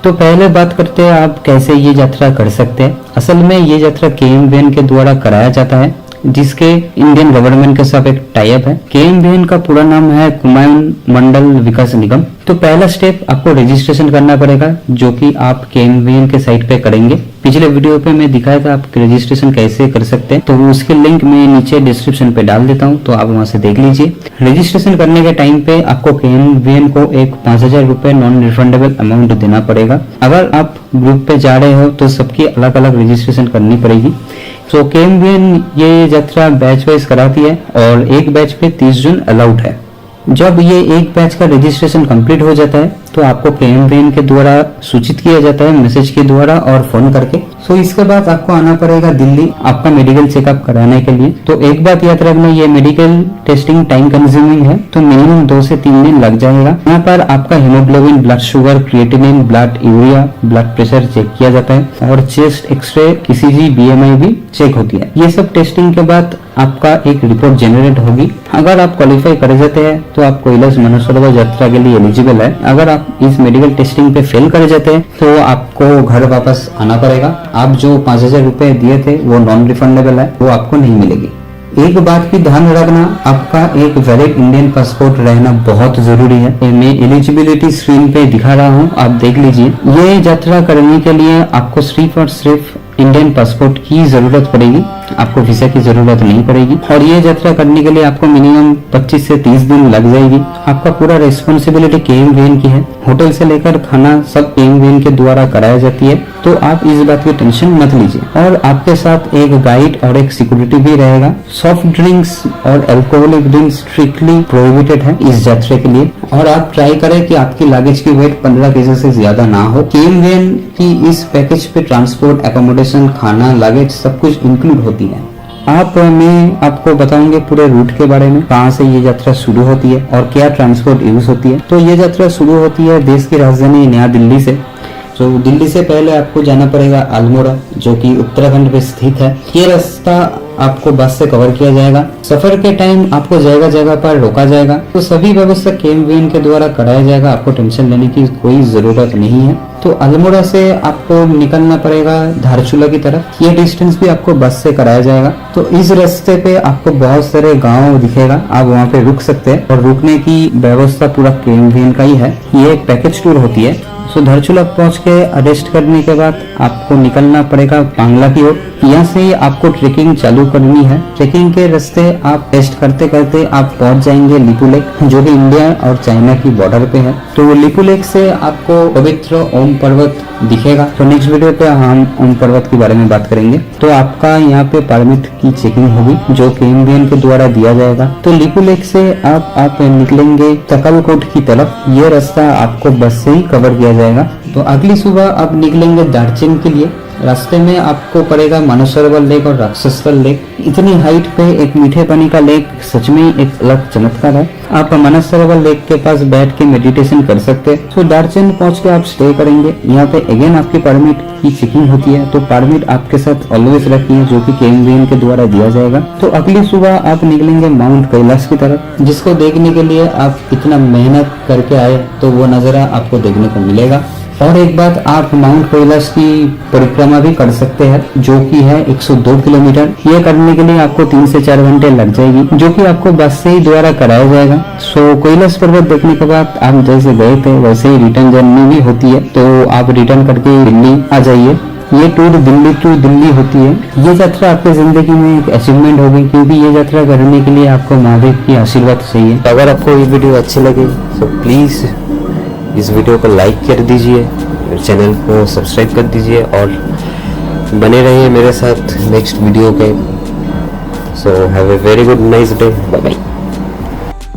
तो पहले बात करते हैं आप कैसे ये यात्रा कर सकते हैं। असल में ये यात्रा KMVN के द्वारा कराया जाता है, जिसके इंडियन गवर्नमेंट के साथ एक टाई अप है। KMVN का पूरा नाम है कुमायूं मंडल विकास निगम। तो पहला स्टेप आपको रजिस्ट्रेशन करना पड़ेगा, जो कि आप KMVN के साइट पे करेंगे। पिछले वीडियो पे मैं दिखाया था आप रजिस्ट्रेशन कैसे कर सकते हैं, तो उसके लिंक मैं नीचे डिस्क्रिप्शन पे डाल देता हूँ, तो आप वहां से देख लीजिए। रजिस्ट्रेशन करने के टाइम पे आपको KMVN को एक 5,000 रुपए नॉन रिफंडेबल अमाउंट देना पड़ेगा। अगर आप ग्रुप पे जा रहे हो तो सबकी अलग अलग रजिस्ट्रेशन करनी पड़ेगी। तो KMVN ये यात्रा बैच वाइज कराती है और एक बैच पे 30 जन अलाउड है। जब ये एक बैच का रजिस्ट्रेशन कंप्लीट हो जाता है तो आपको KMVN के द्वारा सूचित किया जाता है मैसेज के द्वारा और फोन करके। सो इसके बाद आपको आना पड़ेगा दिल्ली आपका मेडिकल चेकअप कराने के लिए। तो एक बात याद रखना, ये मेडिकल टेस्टिंग टाइम कंज्यूमिंग है, तो मिनिमम 2 से 3 दिन लग जाएगा। यहाँ पर आपका haemoglobin, blood sugar, creatinine, blood urea, blood pressure check किया जाता है और चेस्ट एक्सरे, ECG, BMI भी चेक होती है। ये सब टेस्टिंग के बाद आपका एक रिपोर्ट जनरेट होगी। अगर आप क्वालिफाई कर जाते हैं तो आप कैलाश मानसरोवर यात्रा के लिए एलिजिबल है। अगर आप इस मेडिकल टेस्टिंग पे फेल कर जाते हैं तो आपको घर वापस आना पड़ेगा। आप जो 5,000 रुपए दिए थे वो नॉन रिफंडेबल है, वो आपको नहीं मिलेगी। एक बात की ध्यान रखना, आपका एक वैलिड इंडियन पासपोर्ट रहना बहुत जरूरी है। मैं एलिजिबिलिटी स्क्रीन पे दिखा रहा हूँ, आप देख लीजिए। ये यात्रा करने के लिए आपको सिर्फ और सिर्फ इंडियन पासपोर्ट की जरूरत पड़ेगी, आपको वीजा की जरूरत नहीं पड़ेगी। और ये यात्रा करने के लिए आपको मिनिमम 25 से 30 दिन लग जाएगी। आपका पूरा रेस्पॉन्सिबिलिटी KMVN की है। होटल से लेकर खाना सब KMVN के द्वारा कराया जाती है, तो आप इस बात की टेंशन मत लीजिए। और आपके साथ एक गाइड और एक सिक्योरिटी भी रहेगा। सॉफ्ट ड्रिंक्स और अल्कोहलिक ड्रिंक्स स्ट्रिक्टली प्रोहिबिटेड है इस यात्रा के लिए। और आप ट्राई करें कि आपकी लगेज की वेट 15 केजी से ज्यादा ना हो। KMVN की इस पैकेज पे ट्रांसपोर्ट, एकोमोडेशन, खाना, लगेज सब कुछ इंक्लूड होती है। मैं आपको बताऊंगे पूरे रूट के बारे में, कहाँ से ये यात्रा शुरू होती है और क्या ट्रांसपोर्ट यूज होती है। तो ये यात्रा शुरू होती है देश की राजधानी नया दिल्ली से। तो दिल्ली से पहले आपको जाना पड़ेगा अल्मोड़ा, जो कि उत्तराखंड में स्थित है। ये रास्ता आपको बस से कवर किया जाएगा। सफर के टाइम आपको जगह जगह पर रोका जाएगा, तो सभी व्यवस्था KMVN के द्वारा कराया जाएगा। आपको टेंशन लेने की कोई जरूरत नहीं है। तो अल्मोड़ा से आपको निकलना पड़ेगा धारचूला की तरफ। ये डिस्टेंस भी आपको बस से कराया जाएगा। तो इस रास्ते पे आपको बहुत सारे गांव दिखेगा, आप वहाँ पे रुक सकते हैं और रुकने की व्यवस्था पूरा KMVN का ही है। ये एक पैकेज टूर होती है। सो धारचूला पहुंच के अरेस्ट करने के बाद आपको निकलना पड़ेगा पांगला की ओर। यहाँ से आपको ट्रेकिंग चालू करनी है। ट्रेकिंग के रास्ते आप टेस्ट करते करते आप पहुंच जाएंगे लिपू लेक, जो कि इंडिया और चाइना की बॉर्डर पे है। तो लिपू लेक से आपको पवित्र ओम पर्वत दिखेगा। तो नेक्स्ट वीडियो पे हम ओम पर्वत के बारे में बात करेंगे। तो आपका यहाँ पे परमिट की चेकिंग होगी, जो KMVN के द्वारा दिया जाएगा। तो लिपू लेक से आप निकलेंगे तकलकोट की तरफ। ये रास्ता आपको बस से ही कवर किया जाएगा। तो अगली सुबह आप निकलेंगे दार्जिलिंग के लिए। रास्ते में आपको पड़ेगा मानसरोवर लेक और राक्षसस्थल लेक। इतनी हाइट पे एक मीठे पानी का लेक सच में एक अलग चमत्कार है। आप मानसरोवर लेक के पास बैठ के मेडिटेशन कर सकते हैं। तो दार्जिलिंग पहुंच के आप स्टे करेंगे। यहाँ पे अगेन आपकी परमिट की चेकिंग होती है, तो परमिट आपके साथ ऑलवेज रखिए, जो कि KMVN के द्वारा दिया जाएगा। तो अगली सुबह आप निकलेंगे माउंट कैलाश की तरफ, जिसको देखने के लिए आप इतना मेहनत करके आए, तो वो नजारा आपको देखने को मिलेगा। और एक बात, आप माउंट कैलाश की परिक्रमा भी कर सकते हैं, जो कि है 102 किलोमीटर। ये करने के लिए आपको 3 से 4 घंटे लग जाएगी, जो कि आपको बस से ही द्वारा कराया जाएगा। सो कैलाश पर्वत देखने के बाद आप जैसे गए थे वैसे ही रिटर्न जर्नी भी होती है, तो आप रिटर्न करके दिल्ली आ जाइए। ये टूर दिल्ली टू दिल्ली होती है। ये यात्रा आपकी जिंदगी में एक अचीवमेंट होगी, क्योंकि ये यात्रा करने के लिए आपको महादेव की आशीर्वाद चाहिए। अगर आपको ये वीडियो अच्छी लगे तो प्लीज इस वीडियो को लाइक कर दीजिए, चैनल को सब्सक्राइब कर दीजिए और बने रहिए मेरे साथ नेक्स्ट वीडियो के। So have a very good nice day, bye bye.